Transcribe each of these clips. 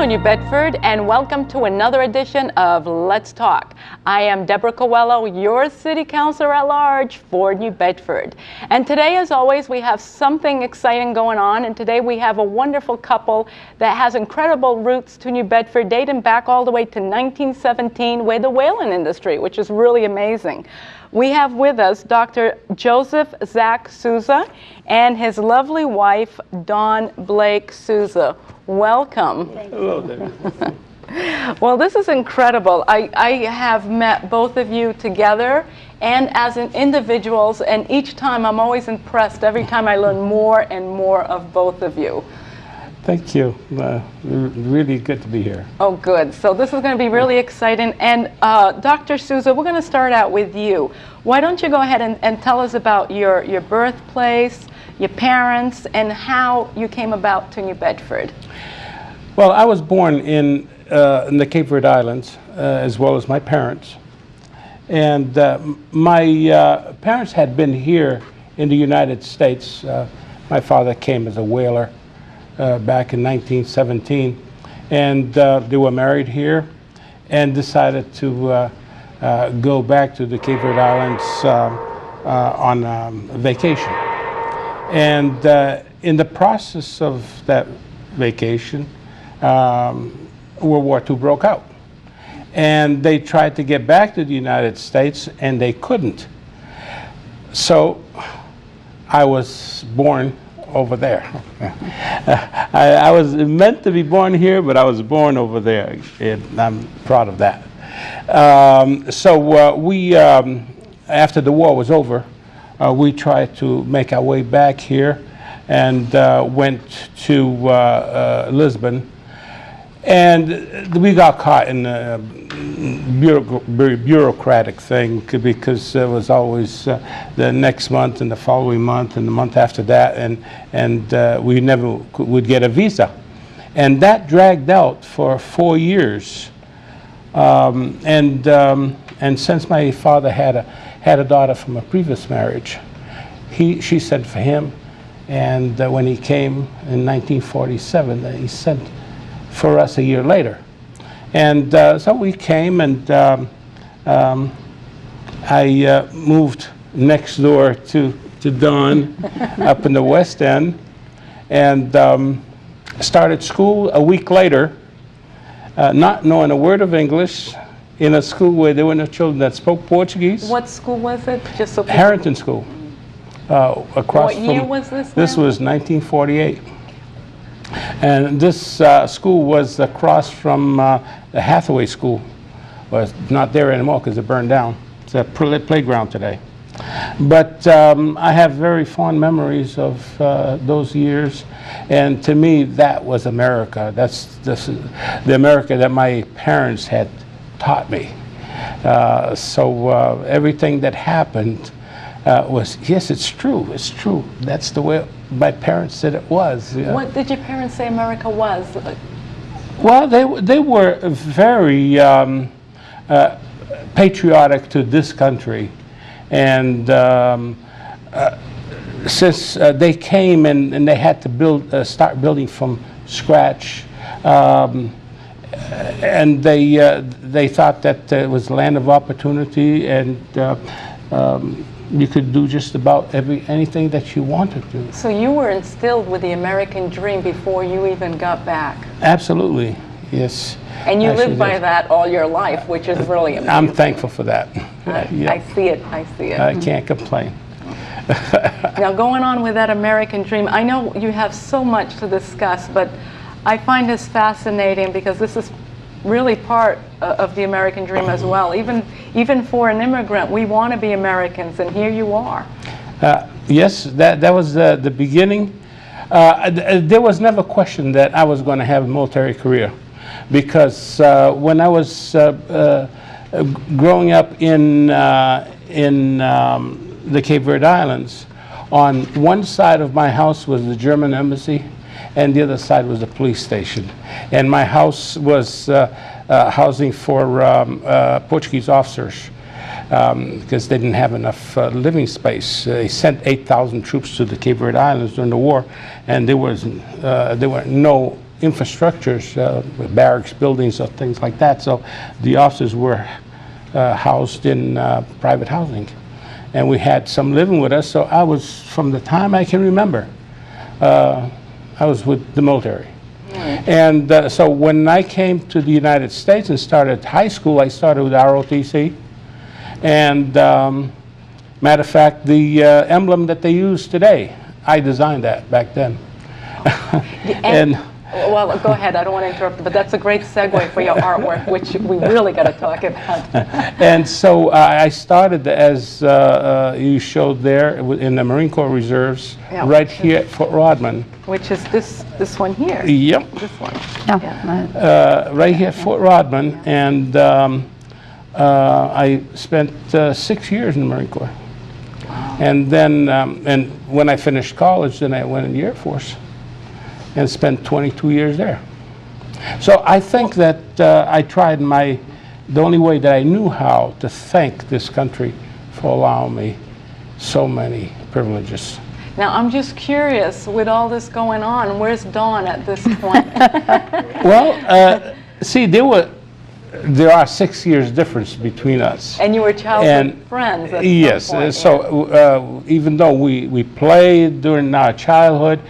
New Bedford, and welcome to another edition of Let's Talk. I am Debora Coelho, your City Councilor at Large for New Bedford. And today, as always, we have something exciting going on, and today we have a wonderful couple that has incredible roots to New Bedford, dating back all the way to 1917 with the whaling industry, which is really amazing. We have with us Dr. Joseph Zach Souza and his lovely wife, Dawn Blake Souza. Welcome. Hello there. Well, this is incredible. I have met both of you together and as individuals, and each time I'm always impressed. Every time I learn more and more of both of you. Thank you. Really good to be here. Oh, good. So this is going to be really exciting. And Dr. Souza, we're going to start out with you. Why don't you go ahead and tell us about your birthplace, your parents, and how you came about to New Bedford? Well, I was born in the Cape Verde Islands, as well as my parents. And my parents had been here in the United States. My father came as a whaler back in 1917, and they were married here and decided to go back to the Cape Verde Islands on vacation. And in the process of that vacation, World War II broke out. And they tried to get back to the United States, and they couldn't. So I was born over there. I was meant to be born here, but I was born over there, and I'm proud of that. After the war was over, we tried to make our way back here and went to Lisbon. And we got caught in a very bureaucratic thing, because it was always the next month and the following month and the month after that, and we never would get a visa. And that dragged out for 4 years. And since my father had a daughter from a previous marriage, she sent for him, and when he came in 1947, he sent for us a year later. And so we came, and I moved next door to Dawn up in the West End, and started school a week later, not knowing a word of English, in a school where there were no children that spoke Portuguese. What school was it? Just so Harrington School. Across what year was this? This was 1948. And this school was across from the Hathaway School. Well, it's not there anymore because it burned down. It's a playground today. But I have very fond memories of those years, and to me that was America. That's the America that my parents had taught me. So everything that happened was, yes, it's true, it's true. That's the way my parents said it was. Yeah. What did your parents say America was? Well, they were very patriotic to this country. And since they came and they had to start building from scratch, and they thought that it was a land of opportunity, and you could do just about anything that you wanted to. So you were instilled with the American dream before you even got back? Absolutely, yes. And you lived by that all your life, which is really amazing. I'm thankful for that. Yeah. I see it, I see it. I can't complain. Now, going on with that American dream, I know you have so much to discuss, but I find this fascinating because this is really part of the American dream as well. Even for an immigrant, we want to be Americans, and here you are. Yes, that was the beginning. There was never question that I was going to have a military career, because when I was growing up in the Cape Verde Islands, on one side of my house was the German embassy, and the other side was the police station. And my house was housing for Portuguese officers, because they didn't have enough living space. They sent 8,000 troops to the Cape Verde Islands during the war, and there were no infrastructures, with barracks buildings or things like that. So the officers were housed in private housing. And we had some living with us. So I was, from the time I can remember, I was with the military. And so when I came to the United States and started high school, I started with ROTC. And matter of fact, the emblem that they use today, I designed that back then. And well, go ahead. I don't want to interrupt, but that's a great segue for your artwork, which we really got to talk about. And so I started, as you showed there, in the Marine Corps Reserves, right here at Fort Rodman. Which is this one here. Yep. This one. Yeah. Right here at Fort Rodman, and I spent 6 years in the Marine Corps. And then, and when I finished college, then I went in the Air Force and spent 22 years there. So I think that I tried the only way that I knew how to thank this country for allowing me so many privileges. Now, I'm just curious, with all this going on, where's Dawn at this point? Well, see, there are 6 years difference between us. And you were childhood friends at yes, some point, so even though we played during our childhood,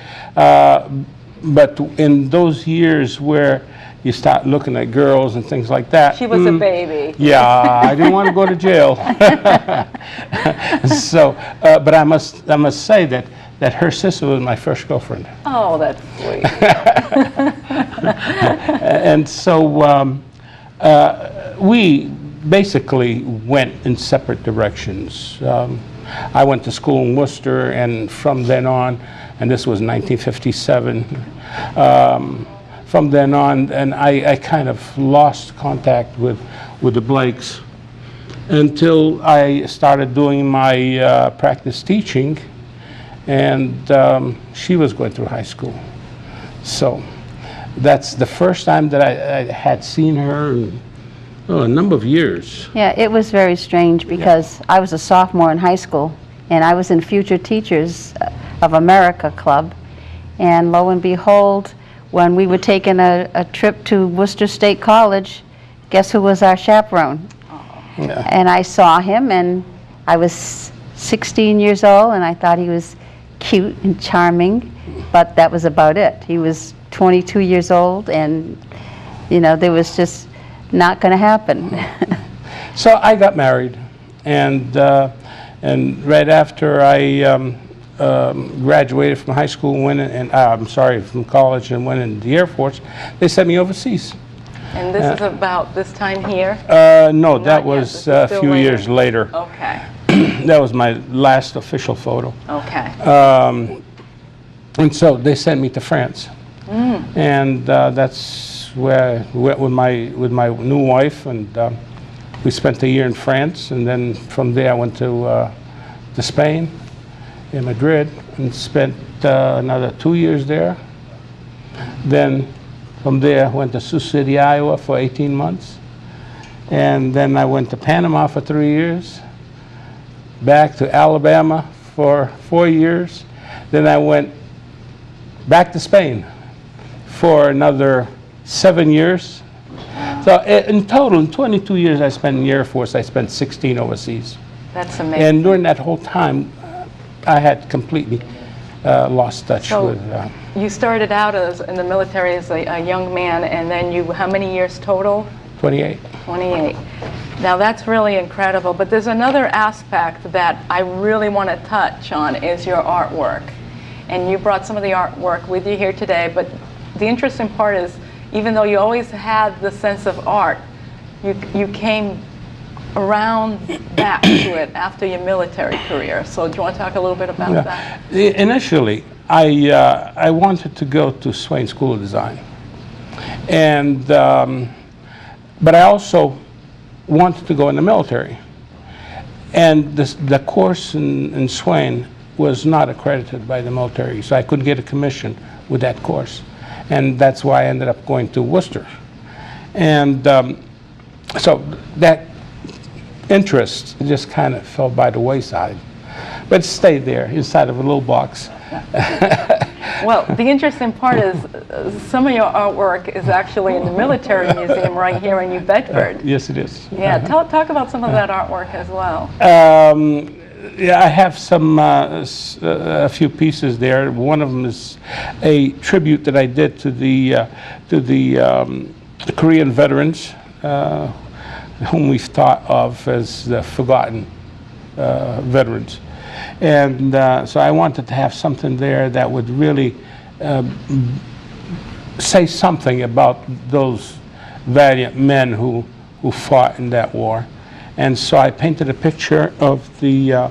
but in those years where you start looking at girls and things like that. She was a baby. Yeah, I didn't want to go to jail. So, but I must say that her sister was my first girlfriend. Oh, that's sweet. And so we basically went in separate directions. I went to school in Worcester, and from then on, and this was 1957, from then on, and I kind of lost contact with the Blakes until I started doing my practice teaching, and she was going through high school. So that's the first time that I had seen her in a number of years. Yeah, it was very strange because I was a sophomore in high school, and I was in Future Teachers of America Club, and lo and behold, when we were taking a trip to Worcester State College, guess who was our chaperone? Yeah. And I saw him, and I was 16 years old, and I thought he was cute and charming, but that was about it. He was 22 years old, and you know, there was just not going to happen. So I got married, and right after I graduated from high school and went in, from college and went into the Air Force, they sent me overseas. And this is about this time here? No, that was a few years later. Okay. That was my last official photo. Okay. And so they sent me to France. And that's where I went with my new wife, and we spent a year in France, and then from there I went to Spain, in Madrid, and spent another 2 years there. Then from there I went to Sioux City, Iowa for 18 months, and then I went to Panama for 3 years, back to Alabama for 4 years, then I went back to Spain for another 7 years. So in total, in 22 years I spent in the Air Force, I spent 16 overseas. That's amazing. And during that whole time, I had completely lost touch with... You started out in the military as a young man, and then how many years total? 28. 28. Now that's really incredible, but there's another aspect that I really want to touch on is your artwork. And you brought some of the artwork with you here today, but the interesting part is, even though you always had the sense of art, you came around back to it after your military career. So do you want to talk a little bit about that? Initially, I wanted to go to Swain School of Design, and but I also wanted to go in the military. And the course in Swain was not accredited by the military, so I couldn't get a commission with that course. And that's why I ended up going to Worcester. And so that interest just kind of fell by the wayside, but it stayed there inside of a little box. Well, the interesting part is some of your artwork is actually in the Military Museum right here in New Bedford. Yes, it is. Yeah, talk about some of that artwork as well. Yeah, I have some a few pieces there. One of them is a tribute that I did to the Korean veterans, whom we've thought of as the forgotten veterans. And so I wanted to have something there that would really say something about those valiant men who fought in that war. And so I painted a picture of the,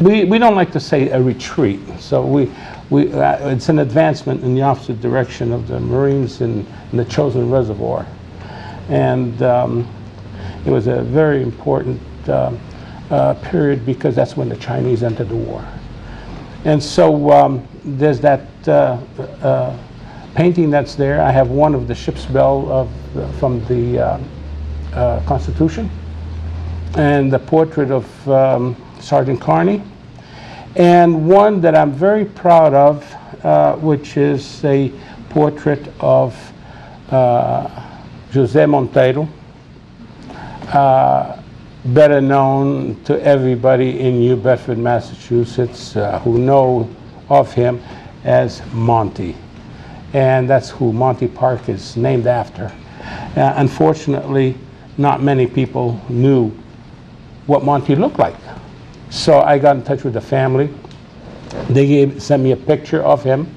we don't like to say a retreat, so it's an advancement in the opposite direction of the Marines in the Chosin Reservoir. And it was a very important period because that's when the Chinese entered the war. And so there's that painting that's there. I have one of the ship's bell from the Constitution, and the portrait of Sergeant Carney, and one that I'm very proud of, which is a portrait of José Monteiro, better known to everybody in New Bedford, Massachusetts, who know of him as Monty. And that's who Monty Park is named after. Unfortunately, not many people knew what Monty looked like. So I got in touch with the family. They sent me a picture of him,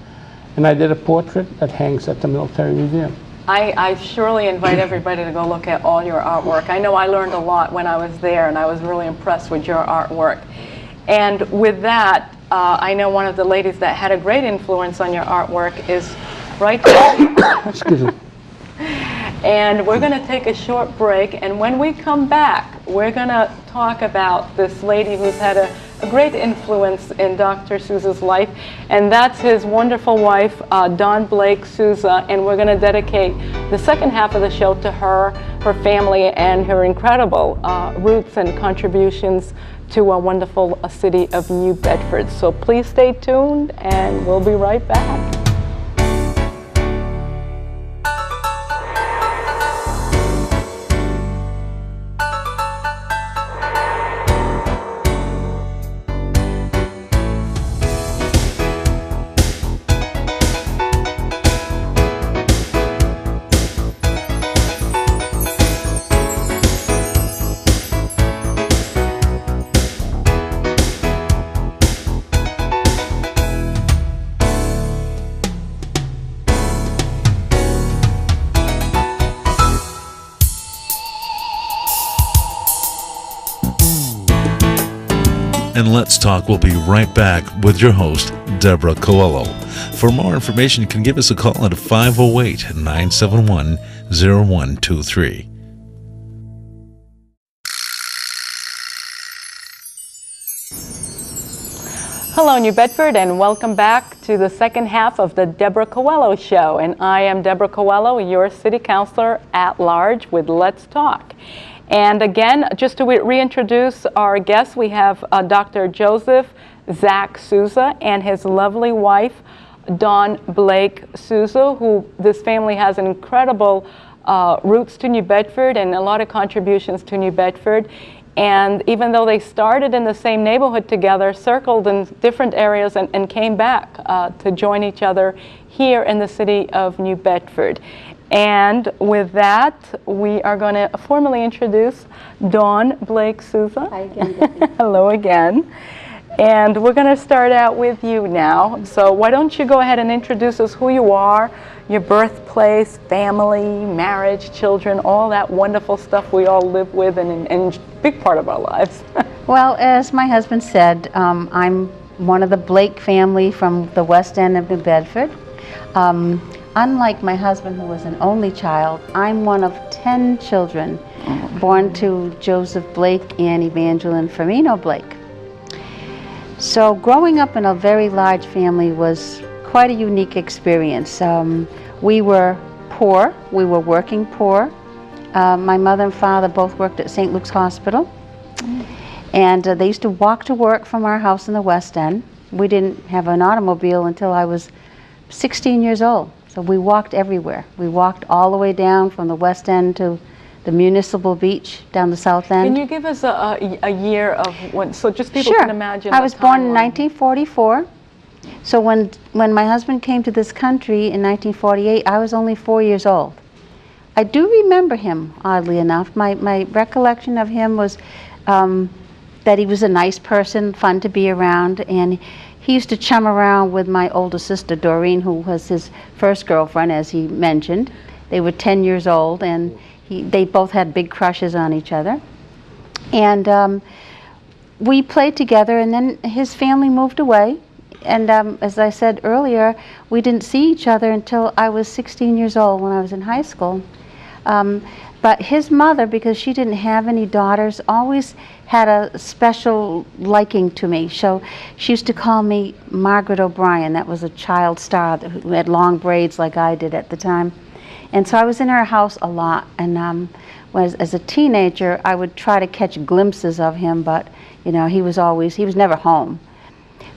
and I did a portrait that hangs at the Military Museum. I surely invite everybody to go look at all your artwork. I know I learned a lot when I was there, and I was really impressed with your artwork. And with that, I know one of the ladies that had a great influence on your artwork is right here. Excuse me. And we're going to take a short break, and when we come back, we're going to talk about this lady who's had a great influence in Dr. Souza's life, and that's his wonderful wife, Dawn Blake Souza, and we're going to dedicate the second half of the show to her, her family, and her incredible roots and contributions to a wonderful city of New Bedford. So please stay tuned, and we'll be right back. And Let's Talk will be right back with your host, Debora Coelho. For more information, you can give us a call at 508-971-0123. Hello, New Bedford, and welcome back to the second half of the Debora Coelho Show. And I am Debora Coelho, your City Councilor at Large with Let's Talk. And again, just to reintroduce our guests, we have Dr. Joseph Zach Souza and his lovely wife, Dawn Blake Souza, who this family has an incredible roots to New Bedford and a lot of contributions to New Bedford. And even though they started in the same neighborhood together, circled in different areas and came back to join each other here in the city of New Bedford. And with that, we are going to formally introduce Dawn Blake Souza. Hi again. Hello again. And we're going to start out with you now. So why don't you go ahead and introduce us who you are, your birthplace, family, marriage, children, all that wonderful stuff we all live with and a big part of our lives. Well, as my husband said, I'm one of the Blake family from the west end of New Bedford. Unlike my husband, who was an only child, I'm one of 10 children born to Joseph Blake and Evangeline Firmino Blake. So growing up in a very large family was quite a unique experience. We were poor, we were working poor. My mother and father both worked at St. Luke's Hospital. And they used to walk to work from our house in the West End. We didn't have an automobile until I was 16 years old. So we walked everywhere. We walked all the way down from the West End to the municipal beach down the South End. Can you give us a year of when, so just people Sure. can imagine? I the was born in timeline. 1944. So when my husband came to this country in 1948, I was only 4 years old. I do remember him, oddly enough. My recollection of him was that he was a nice person, fun to be around, and he used to chum around with my older sister, Doreen, who was his first girlfriend, as he mentioned. They were 10 years old, and they both had big crushes on each other. And we played together, and then his family moved away. And as I said earlier, we didn't see each other until I was 16 years old when I was in high school. But his mother, because she didn't have any daughters, always had a special liking to me. So she used to call me Margaret O'Brien. That was a child star who had long braids like I did at the time. And so I was in her house a lot. And as a teenager, I would try to catch glimpses of him, but you know, he was never home.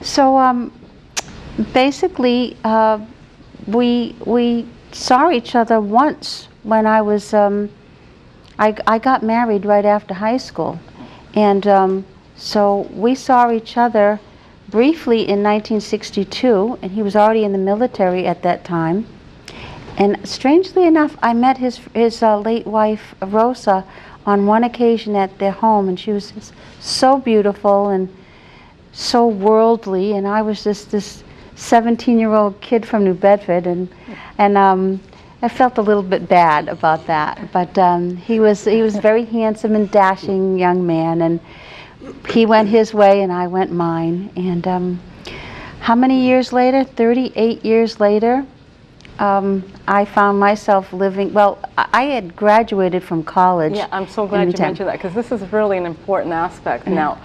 So basically, we saw each other once when I was, I got married right after high school. And so we saw each other briefly in 1962, and he was already in the military at that time. And strangely enough, I met his late wife, Rosa, on one occasion at their home, and she was just so beautiful and so worldly, and I was just this 17-year-old kid from New Bedford, and I felt a little bit bad about that. But he was very handsome and dashing young man, and he went his way and I went mine. And how many years later? 38 years later, I found myself living, well, I had graduated from college. Yeah, I'm so glad you mentioned that, because this is really an important aspect. Now,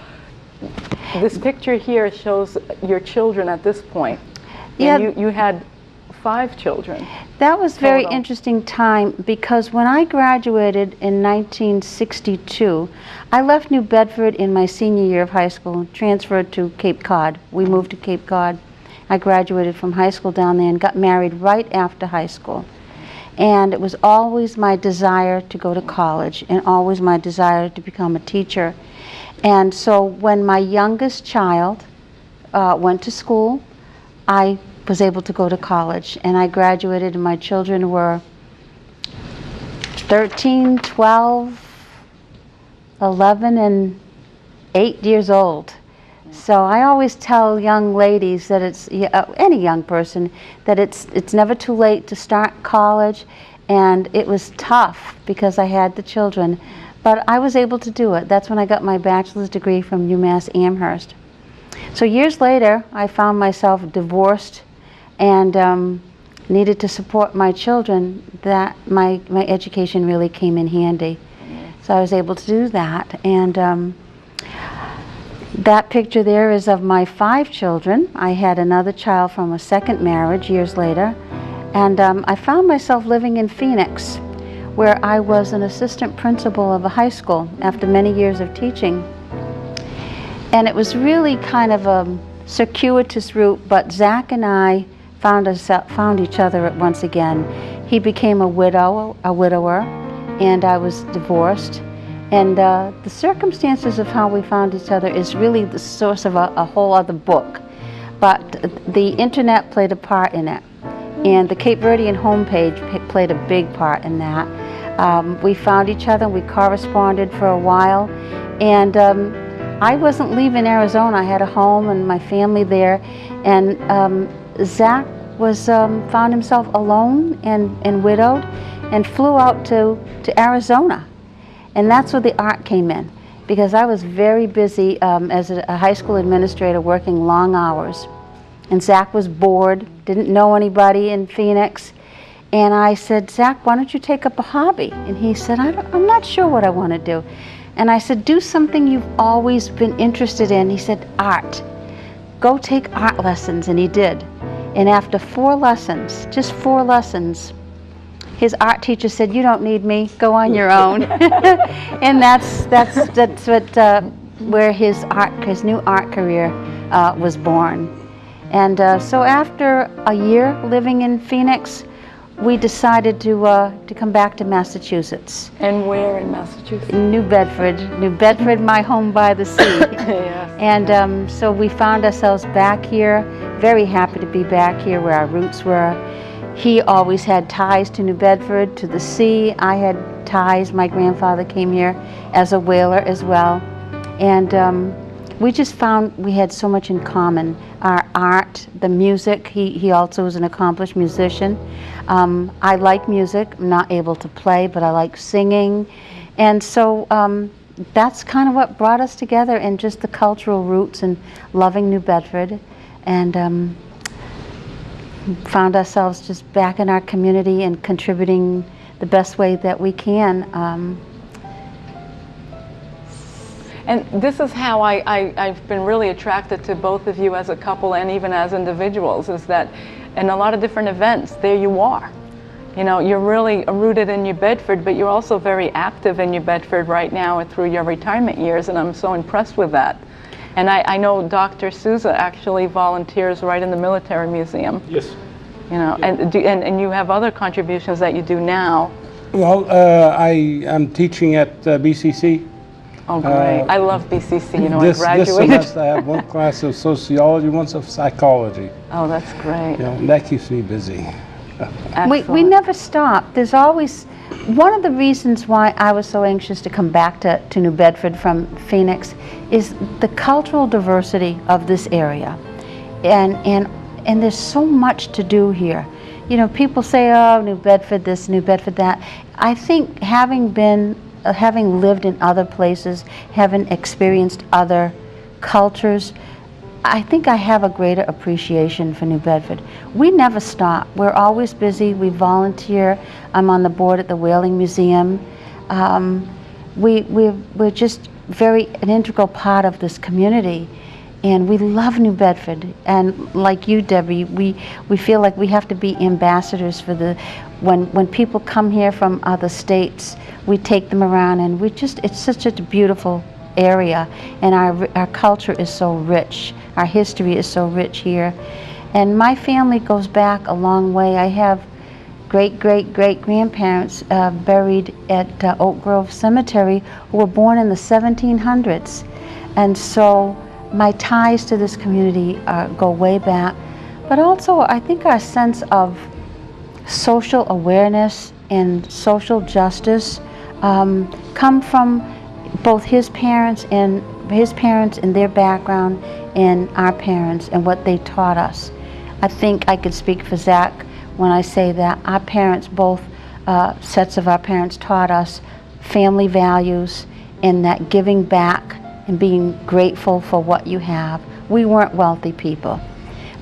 this picture here shows your children at this point. Yeah. And you had 5 children. That was very total. interesting time, because when I graduated in 1962, I left New Bedford in my senior year of high school and transferred to Cape Cod. We moved to Cape Cod. I graduated from high school down there and got married right after high school. And it was always my desire to go to college and always my desire to become a teacher. And so when my youngest child went to school, I was able to go to college, and I graduated, and my children were 13, 12, 11, and 8 years old. So I always tell young ladies that it's, any young person, that it's never too late to start college. And it was tough because I had the children, but I was able to do it. That's when I got my bachelor's degree from UMass Amherst. So years later, I found myself divorced and needed to support my children. That my education really came in handy. So I was able to do that. And that picture there is of my 5 children. I had another child from a second marriage years later. And I found myself living in Phoenix, where I was an assistant principal of a high school after many years of teaching. And it was really kind of a circuitous route, but Zach and I found each other once again. He became a widower, and I was divorced. And the circumstances of how we found each other is really the source of a whole other book. But the internet played a part in it. And the Cape Verdean homepage played a big part in that. We found each other, we corresponded for a while. And I wasn't leaving Arizona. I had a home and my family there. And Zach found himself alone and widowed and flew out to Arizona. And that's where the art came in, because I was very busy as a high school administrator working long hours. And Zach was bored, didn't know anybody in Phoenix. And I said, Zach, why don't you take up a hobby? And he said, I'm not sure what I want to do. And I said, do something you've always been interested in. He said, art. Go take art lessons. And he did. And after 4 lessons, just 4 lessons, his art teacher said, you don't need me, go on your own. And that's what where his new art career was born. And so after a year living in Phoenix, we decided to come back to Massachusetts. And where in Massachusetts? New Bedford. New Bedford, my home by the sea. Yes. And so we found ourselves back here, very happy to be back here where our roots were. He always had ties to New Bedford, to the sea. I had ties. My grandfather came here as a whaler as well. And we just found we had so much in common. Our art, the music, he also was an accomplished musician. I like music. I'm not able to play, but I like singing. And so that's kind of what brought us together, and just the cultural roots and loving New Bedford. And found ourselves just back in our community and contributing the best way that we can. And this is how I've been really attracted to both of you as a couple and even as individuals, is that in a lot of different events, there you are. You know, you're really rooted in New Bedford, but you're also very active in New Bedford right now through your retirement years, and I'm so impressed with that. And I know Dr. Souza actually volunteers right in the Military Museum. Yes. You know, and you have other contributions that you do now. Well, I am teaching at BCC. Oh, great. I love BCC. You know, This I graduated. semester I have one class of sociology, one of psychology. Oh, that's great. You know, and that keeps me busy. We Excellent. never stop. There's always, one of the reasons why I was so anxious to come back to New Bedford from Phoenix is the cultural diversity of this area. And there's so much to do here. You know, people say, oh, New Bedford this, New Bedford that. I think having lived in other places, having experienced other cultures, I think I have a greater appreciation for New Bedford. We never stop. We're always busy. We volunteer. I'm on the board at the Whaling Museum. We're just an integral part of this community. And we love New Bedford. And like you, Debbie, we feel like we have to be ambassadors for when people come here from other states, we take them around, and it's such a beautiful area, and our culture is so rich. Our history is so rich here. And my family goes back a long way. I have great-great-great-grandparents buried at Oak Grove Cemetery who were born in the 1700s. And so my ties to this community go way back. But also, I think our sense of social awareness and social justice come from both his parents and their background, and our parents and what they taught us. I think I could speak for Zach when I say that our parents, both sets of our parents, taught us family values and that giving back and being grateful for what you have. We weren't wealthy people,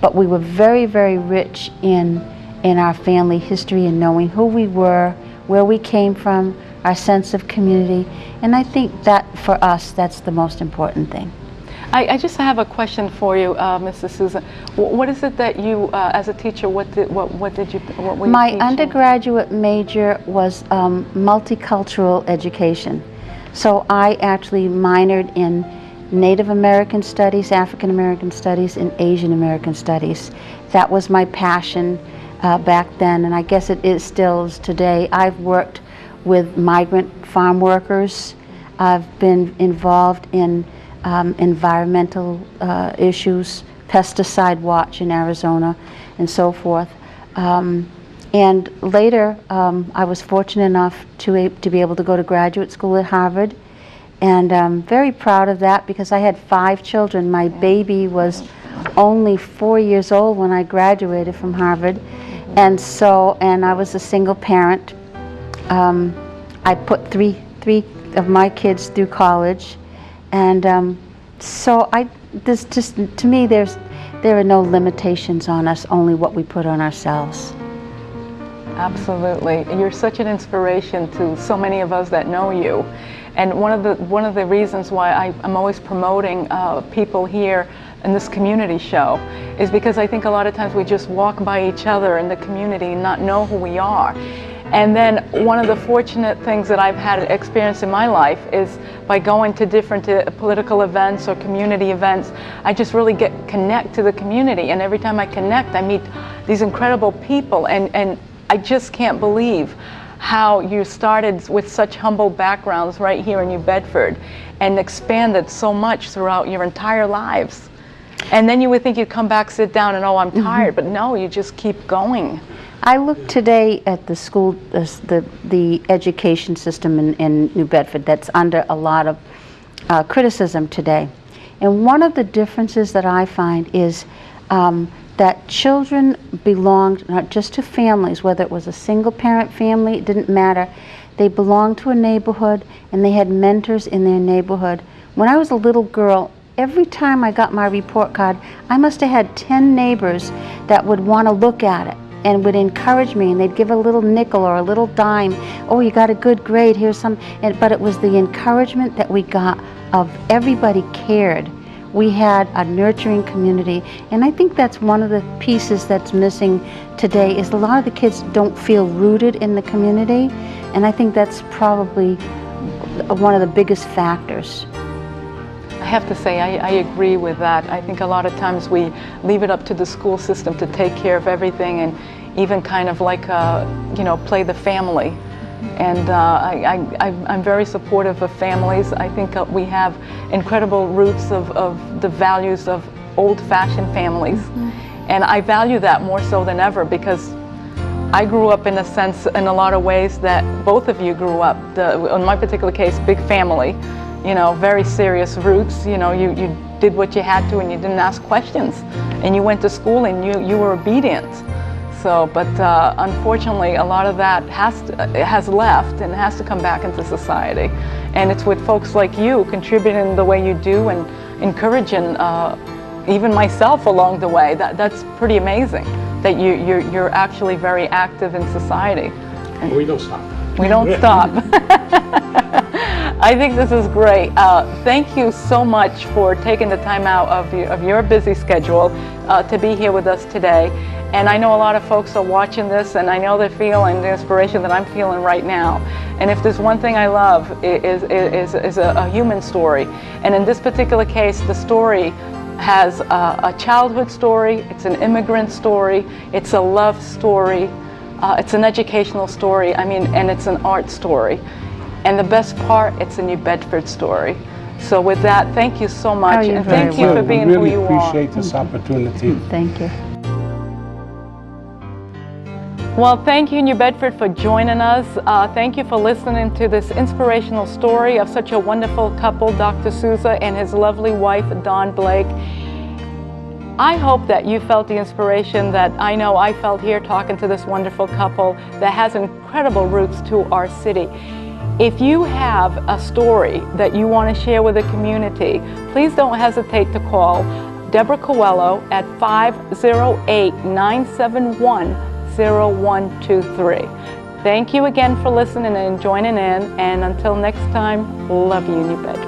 but we were very, very rich in our family history and knowing who we were, where we came from, our sense of community. And I think that for us, that's the most important thing. I just have a question for you, Mrs. Souza. What is it that you, as a teacher, what were you My teaching? undergraduate major was multicultural education. So I actually minored in Native American Studies, African American Studies, and Asian American Studies. That was my passion back then, and I guess it is still today. I've worked with migrant farm workers. I've been involved in environmental issues, pesticide watch in Arizona, and so forth. And later, I was fortunate enough to be able to go to graduate school at Harvard, and I'm very proud of that because I had 5 children. My baby was only 4 years old when I graduated from Harvard, and I was a single parent. I put three of my kids through college, and so there's just, to me, there are no limitations on us, only what we put on ourselves. Absolutely. You're such an inspiration to so many of us that know you. And one of the reasons why I'm always promoting people here in this community show is because I think a lot of times we just walk by each other in the community and not know who we are. And then one of the fortunate things that I've had experience in my life is by going to different political events or community events, I just really connect to the community. And every time I connect, I meet these incredible people. And I just can't believe how you started with such humble backgrounds right here in New Bedford and expanded so much throughout your entire lives. And then you would think you'd come back, sit down, and oh, I'm tired. But no, you just keep going. I look today at the school, the education system in New Bedford that's under a lot of criticism today. And one of the differences that I find is that children belonged not just to families, whether it was a single parent family, it didn't matter. They belonged to a neighborhood and they had mentors in their neighborhood. When I was a little girl, every time I got my report card, I must have had 10 neighbors that would want to look at it and would encourage me, and they'd give a little nickel or a little dime. Oh, you got a good grade, here's some. But it was the encouragement that we got of everybody cared. We had a nurturing community, and I think that's one of the pieces that's missing today is a lot of the kids don't feel rooted in the community, and I think that's probably one of the biggest factors. I have to say, I agree with that. I think a lot of times we leave it up to the school system to take care of everything and even kind of like, play the family. And I'm very supportive of families. I think we have incredible roots of the values of old-fashioned families. And I value that more so than ever because I grew up in a sense, in a lot of ways that both of you grew up. In my particular case, big family. Very serious roots. You did what you had to and you didn't ask questions. And you went to school and you were obedient. So, but unfortunately, a lot of that has left and has to come back into society. And it's with folks like you contributing the way you do and encouraging even myself along the way. That's pretty amazing that you're actually very active in society. And we don't stop. We don't stop. I think this is great. Thank you so much for taking the time out of your busy schedule to be here with us today. And I know a lot of folks are watching this, and I know they're feeling the inspiration that I'm feeling right now. And if there's one thing I love, is a human story. And in this particular case, the story has a childhood story, it's an immigrant story, it's a love story, it's an educational story, and it's an art story. And the best part, it's a New Bedford story. So with that, thank you so much, and thank you for being who you are. We really appreciate this opportunity. Thank you. Well, thank you, New Bedford, for joining us. Thank you for listening to this inspirational story of such a wonderful couple, Dr. Souza and his lovely wife, Dawn Blake. I hope that you felt the inspiration that I know I felt here talking to this wonderful couple that has incredible roots to our city. If you have a story that you want to share with the community, please don't hesitate to call Debora Coelho at 508-971-0123. Thank you again for listening and joining in, and until next time, love you, New Bedford.